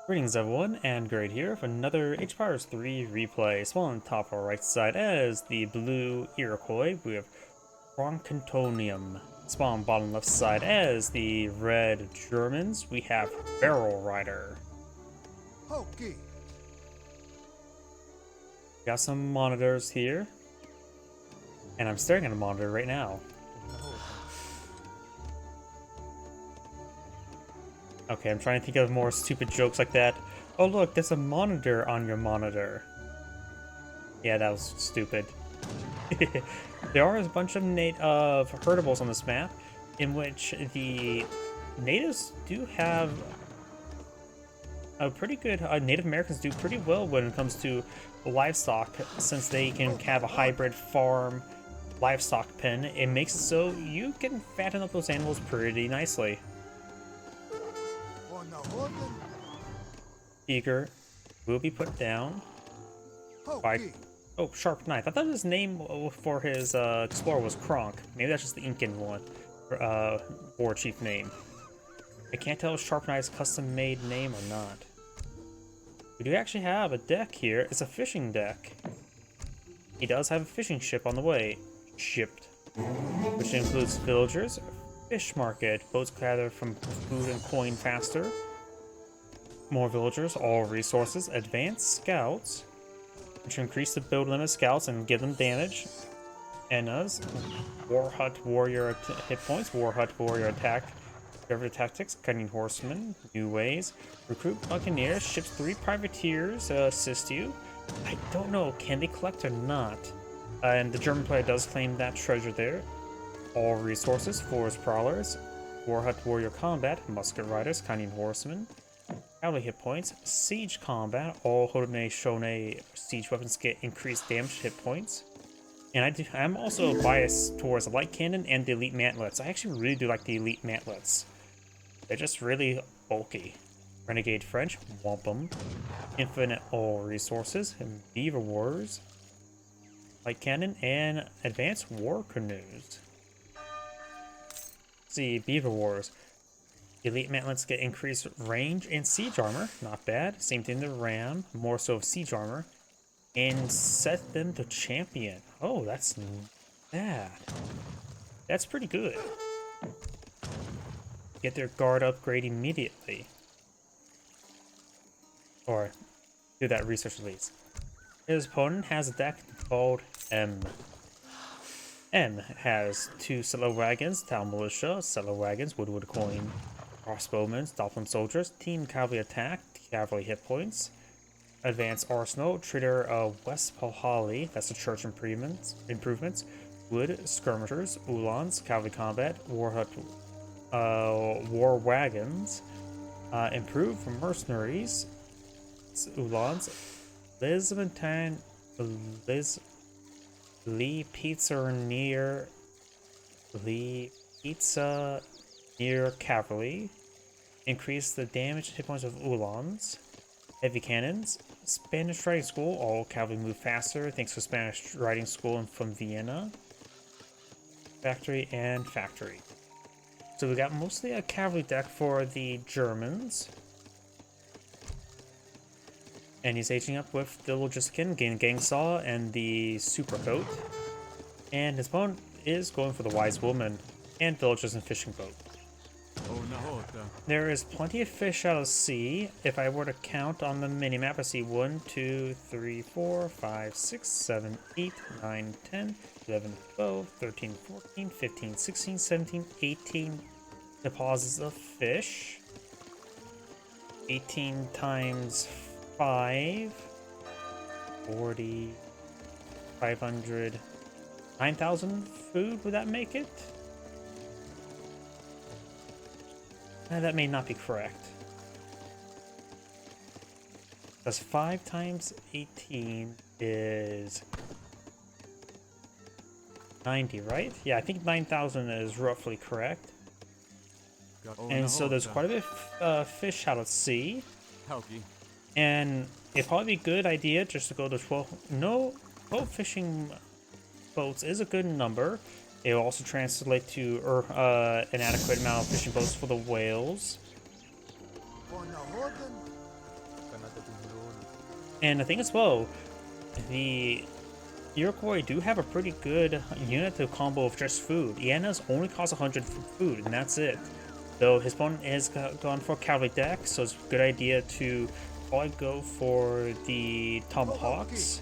Greetings everyone, and Great here for another Age of Empires 3 replay. Small on the top of our right side as the blue Iroquois, we have Cronkonium. Small on bottom left side as the red Germans, we have Barrelrider. Hokey. Got some monitors here, and I'm staring at a monitor right now. Okay, I'm trying to think of more stupid jokes like that. Oh look, there's a monitor on your monitor. Yeah, that was stupid. There are a bunch of herdables on this map, in which the natives do have a pretty good. Native Americans do pretty well when it comes to livestock, since they can have a hybrid farm livestock pen. It makes it so you can fatten up those animals pretty nicely. Eager will be put down by. Oh, Sharp Knife. I thought his name for his explorer was Kronk. Maybe that's just the Incan one, war chief name. I can't tell if Sharp Knife's custom-made name or not. We do actually have a deck here. It's a fishing deck. He does have a fishing ship on the way. Shipped. Which includes villagers, fish market, boats gathered from food and coin faster, more villagers, all resources, advanced scouts, which increase the build limit scouts and give them damage. Enas, War Hut Warrior hit points, War Hut Warrior attack, River tactics, Cunning Horsemen, New Ways, Recruit Buccaneers, ships 3 privateers assist you. I don't know, can they collect or not? And the German player does claim that treasure there. All resources, Forest Prowlers, War Hut Warrior Combat, Musket Riders, Cunning Horsemen, Cavalry hit points, Siege Combat, all Haudenosaunee siege weapons get increased damage hit points. And I'm also biased towards the Light Cannon and the Elite Mantlets. I actually really do like the Elite Mantlets. They're just really bulky. Renegade French, Wampum, Infinite All Resources, Beaver Wars, Light Cannon, and Advanced War Canoes. Let's see, Beaver Wars. Elite Mantlets get increased range and siege armor, not bad. Same thing to Ram, more so of siege armor. And set them to champion. Oh, that's bad. That's pretty good. Get their guard upgrade immediately. Or do that research release. His opponent has a deck called M. M has 2 settler wagons, town militia, settler wagons, woodwood coin, crossbowmen, dolphin soldiers, team cavalry attack, cavalry hit points, advanced arsenal, trader West Palhali, that's the church improvements, wood skirmishers, Ulans, cavalry combat, war hut, war wagons, improved mercenaries, Ulans, Lee Pizza near cavalry, increase the damage hit points of Ulans, heavy cannons, Spanish riding school, all cavalry move faster thanks to Spanish riding school and from Vienna, factory and factory. So we got mostly a cavalry deck for the Germans. And he's aging up with the Logistican, Gang Saw, and the Super Boat. And his opponent is going for the Wise Woman and Villagers and Fishing Boat. There is plenty of fish out of sea. If I were to count on the minimap, I see 1, 2, 3, 4, 5, 6, 7, 8, 9, 10, 11, 12, 13, 14, 15, 16, 17, 18 deposits of fish. 18 times 5, 40, 500, 9,000 food, would that make it? That may not be correct. Because 5 times 18 is 90, right? Yeah, I think 9,000 is roughly correct. And so there's quite a bit of fish out at sea. And it'd probably be a good idea just to go to 12. No, 12 fishing boats is a good number. It will also translate to an adequate amount of fishing boats for the whales. And I think as well, the Iroquois do have a pretty good unit to combo of just food. Iana's only costs 100 food, and that's it. Though his opponent has gone for cavalry deck, so it's a good idea to probably go for the tomahawks.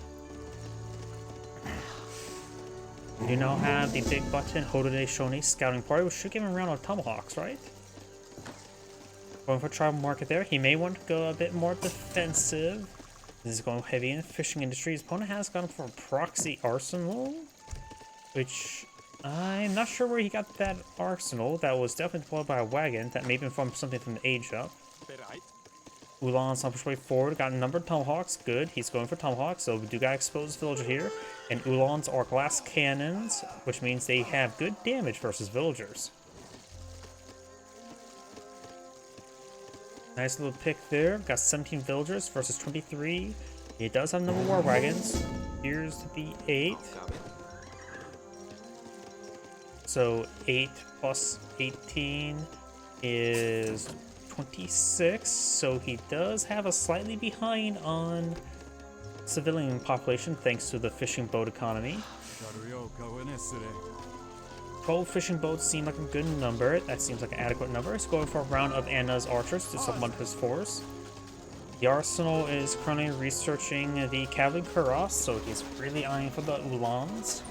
You now have the big button Hodode Shoni scouting party, which should give him a round of tomahawks, right? Going for tribal market there. He may want to go a bit more defensive. This is going heavy in the fishing industry. His opponent has gone for a proxy arsenal, which I'm not sure where he got that arsenal. That was definitely deployed by a wagon. That may have been from something from the age up. Ulan's on push way forward. Got a number of tomahawks. Good. He's going for tomahawks. So we do got exposed villager here. And Ulans are glass cannons, which means they have good damage versus villagers. Nice little pick there. Got 17 villagers versus 23. He does have a number of war wagons. Here's the 8. So 8 plus 18 is 26. So he does have a slightly behind on civilian population thanks to the fishing boat economy. 12 fishing boats seem like a good number. That seems like an adequate number. Let's go for a round of Anna's archers to supplement his force. The arsenal is currently researching the cavalry cuirass, so he's really eyeing for the Ulans.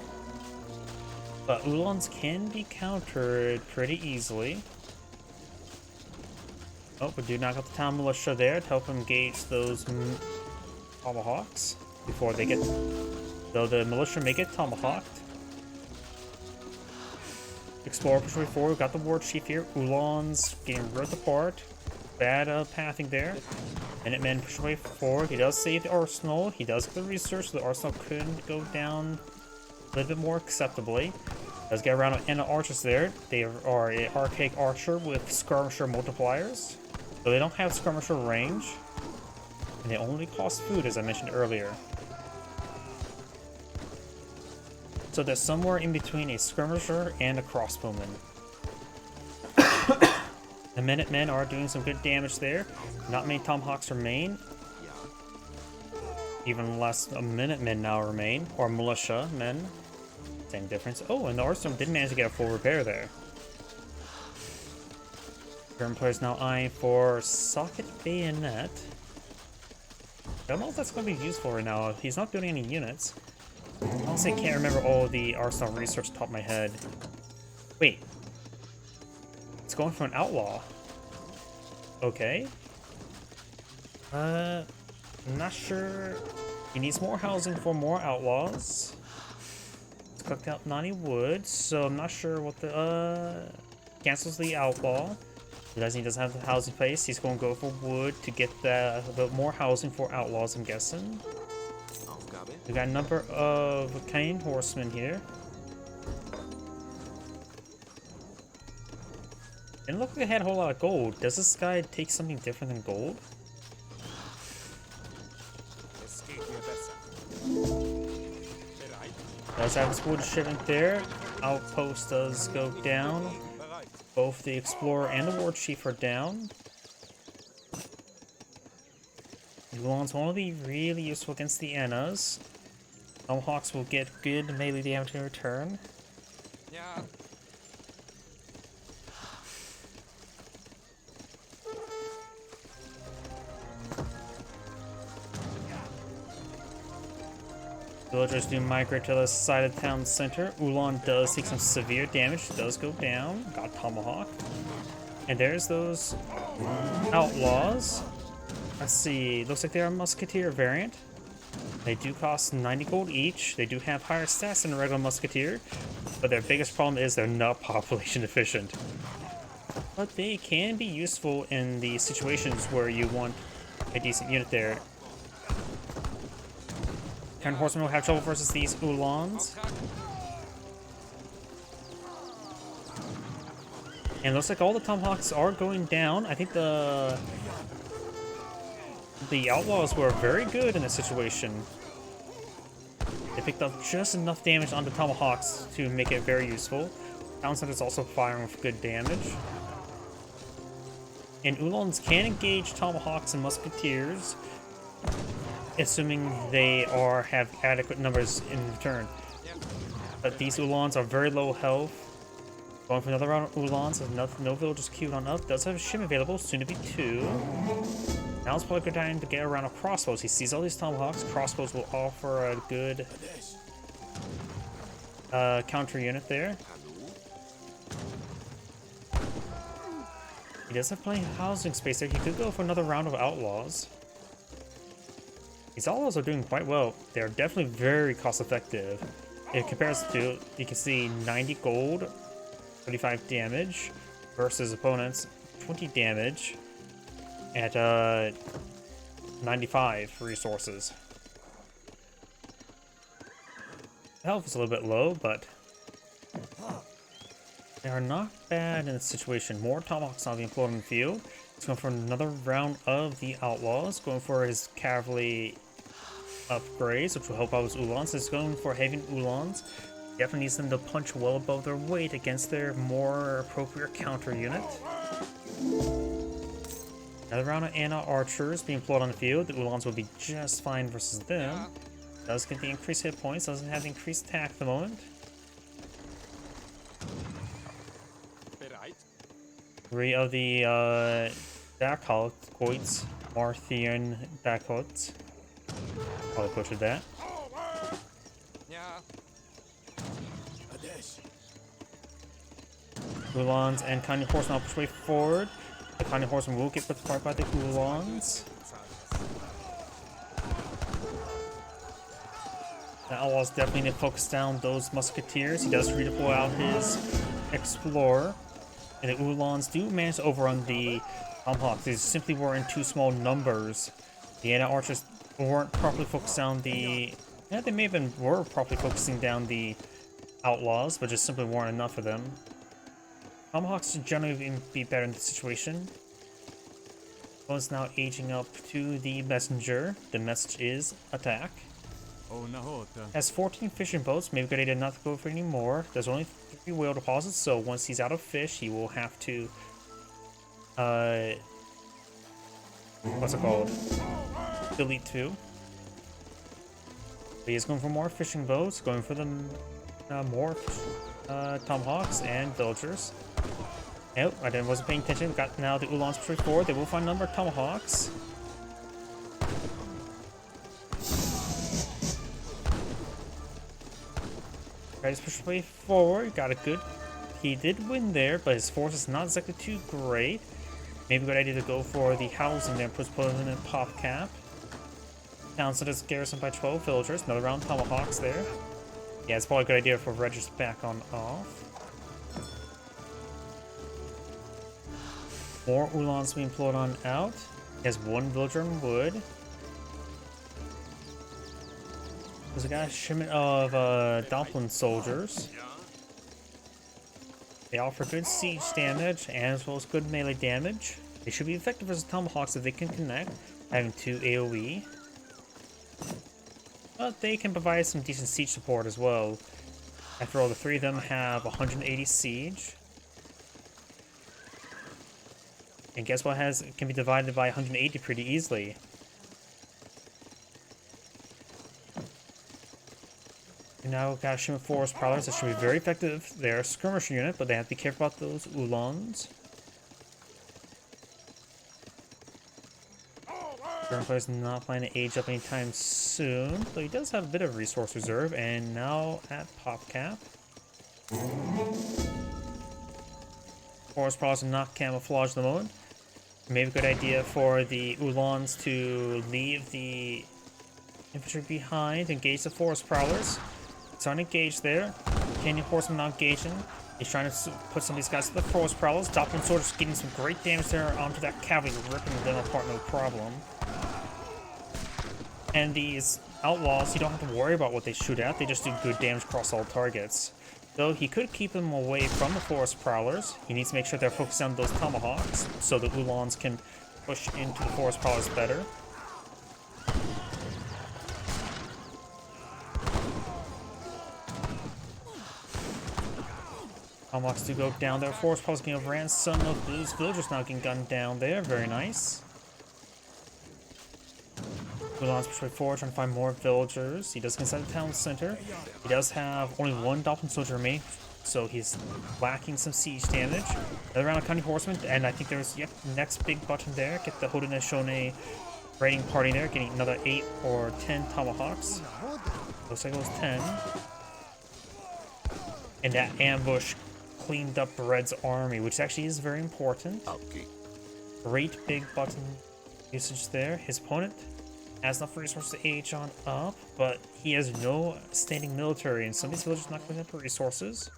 But Ulans can be countered pretty easily. Oh, we do knock out the town militia there to help engage those tomahawks before they get... Though the militia may get tomahawked. Explorer push way forward. Got the war chief here. Ulans getting ripped apart. Bad pathing there. Minutemen push way forward. He does save the arsenal. He does get the research, so the arsenal could go down a little bit more acceptably. Does get around Anna archers there. They are an archaic archer with skirmisher multipliers. So they don't have skirmisher range. And they only cost food, as I mentioned earlier. So they're somewhere in between a skirmisher and a crossbowman. The Minutemen are doing some good damage there. Not many tomahawks remain. Even less Minutemen now remain, or militia men. Same difference. Oh, and the arsenal did manage to get a full repair there. Current player's now eyeing for socket bayonet. I don't know if that's going to be useful right now. He's not building any units. I honestly can't remember all of the arsenal research off the top of my head. Wait. It's going for an outlaw. Okay. I'm not sure. He needs more housing for more outlaws. It's cooked out 90 wood, so I'm not sure what the cancels the outlaw. Because he doesn't have the housing place, he's going to go for wood to get the more housing for outlaws, I'm guessing. We got a number of cane horsemen here. Didn't look like they had a whole lot of gold. Does this guy take something different than gold? Does have his wood shipment there. Outpost does go down. Both the explorer and the war chief are down. Ulans will only be really useful against the Annas. Tomahawks will get good melee damage in return. Yeah. Villagers do migrate to the side of the town center. Ulan does take some severe damage, does go down. Got tomahawk. And there's those outlaws. Let's see, looks like they're a musketeer variant. They do cost 90 gold each. They do have higher stats than a regular musketeer, but their biggest problem is they're not population efficient. But they can be useful in the situations where you want a decent unit there. Ten horsemen will have trouble versus these Ulans. And it looks like all the tomahawks are going down. I think the outlaws were very good in this situation. They picked up just enough damage on the tomahawks to make it very useful. Town center is also firing with good damage. And Ulans can engage tomahawks and musketeers assuming they have adequate numbers in return. But these Ulans are very low health. Going for another round of Ulans. No villagers queued on up. Does have a shim available, soon to be 2. Now it's probably a good time to get around of crossbows. He sees all these tomahawks. Crossbows will offer a good counter unit there. He does have plenty of housing space there. He could go for another round of outlaws. These outlaws are doing quite well. They're definitely very cost effective. In comparison to, you can see 90 gold, 35 damage versus opponents 20 damage at 95 resources. Health is a little bit low, but they are not bad in this situation. More tomahawks now being floated in the field. He's going for another round of the outlaws, going for his cavalry upgrades, which will help out his Ulans. He's going for heavy Ulans. Definitely needs them to punch well above their weight against their more appropriate counter unit. Another round of Anna archers being floated on the field. The Ulans will be just fine versus them. Does get the increased hit points, doesn't have the increased attack at the moment. Three of the Dacoits, Marthian Dacoits. Probably butchered that. Ulans and Conning Horsemen will push way forward. The Conning Horsemen will get put apart by the Ulans. The Outlaws definitely need to focus down those Musketeers. He does redeploy out his Explorer. And the Ulans do manage to overrun the Tomahawks. They simply were in too small numbers. The Anna Archers weren't properly focused down the... Yeah, they may have been were properly focusing down the Outlaws, but just simply weren't enough of them. Tomahawks should generally be better in this situation. One's now aging up to the messenger. The message is attack. Has 14 fishing boats. Maybe good idea not to go for any more. There's only 3 whale deposits, so once he's out of fish, he will have to what's it called? Delete 2. But he's going for more fishing boats, going for the more tomahawks and villagers. Nope, I wasn't paying attention. Got now the Ulans push forward. They will find a number of tomahawks. Tries to push way forward. Got a good. He did win there, but his force is not exactly too great. Maybe a good idea to go for the housing there. Put him in pop cap. Townsend is garrisoned by 12 villagers. Another round of tomahawks there. Yeah, it's probably a good idea for Regis back on off. More Ulans being floated on out. He has 1 villager in wood. There's a guy shipment of Dumpling soldiers. They offer good siege damage and as well as good melee damage. They should be effective as tomahawks if they can connect, having 2 AoE. But they can provide some decent siege support as well. After all, the 3 of them have 180 siege. And guess what can be divided by 180 pretty easily. And now we've got Shima Forest Prowlers that should be very effective. They're a skirmisher unit, but they have to be careful about those Ulans. Current player's not planning to age up anytime soon, but he does have a bit of resource reserve, and now at pop cap. Forest Prowlers are not camouflaged at the moment. Maybe a good idea for the Ulans to leave the infantry behind, engage the Forest Prowlers. It's unengaged there. Canyon Horseman not engaging. He's trying to put some of these guys to the Forest Prowlers. Doppling Soldiers getting some great damage there onto that cavalry, ripping them apart no problem. And these Outlaws, you don't have to worry about what they shoot at. They just do good damage across all targets. Though he could keep them away from the Forest Prowlers. He needs to make sure they're focused on those Tomahawks so the Ulans can push into the Forest Prowlers better. Tomahawks do go down there. Forest Prowlers getting overran. Some of those villagers now getting gunned down there. Very nice. Ulan's pushing forward, trying to find more villagers. He does get inside the town center. He does have only one dolphin soldier remaining, so he's lacking some siege damage. Another round of county horsemen, and I think there's, yep, next big button there. Get the Haudenosaunee raiding party there, getting another 8 or 10 tomahawks. Looks like it was 10. And that ambush cleaned up Red's army, which actually is very important. Great big button usage there. His opponent has enough resources to age on up, but he has no standing military, and some of these villagers not going up resources.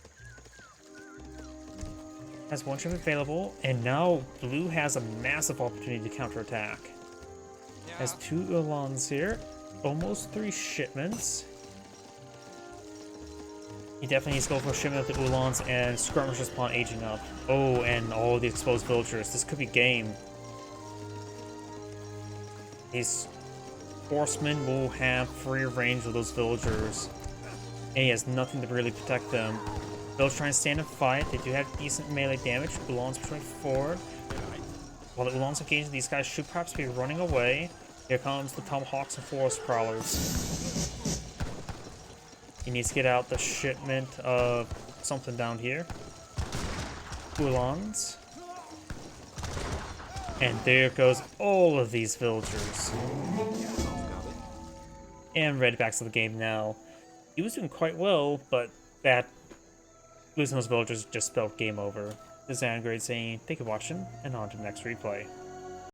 Has one ship available, and now Blue has a massive opportunity to counterattack. Has 2 Ulans here, almost 3 shipments. He definitely needs to go for a shipment of the Ulans and skirmishers upon aging up. Oh, and all the exposed villagers. This could be game. These horsemen will have free range of those villagers, and he has nothing to really protect them. They'll try and stand and fight. They do have decent melee damage. Ulans pushing forward. While the Ulans engage, these guys should perhaps be running away. Here comes the Tomahawks and Forest Prowlers. He needs to get out the shipment of something down here. Ulans. And there goes all of these villagers. And Red backs to the game now. He was doing quite well, but that losing those villagers just spelled game over. This is Angrade saying thank you for watching, and on to the next replay.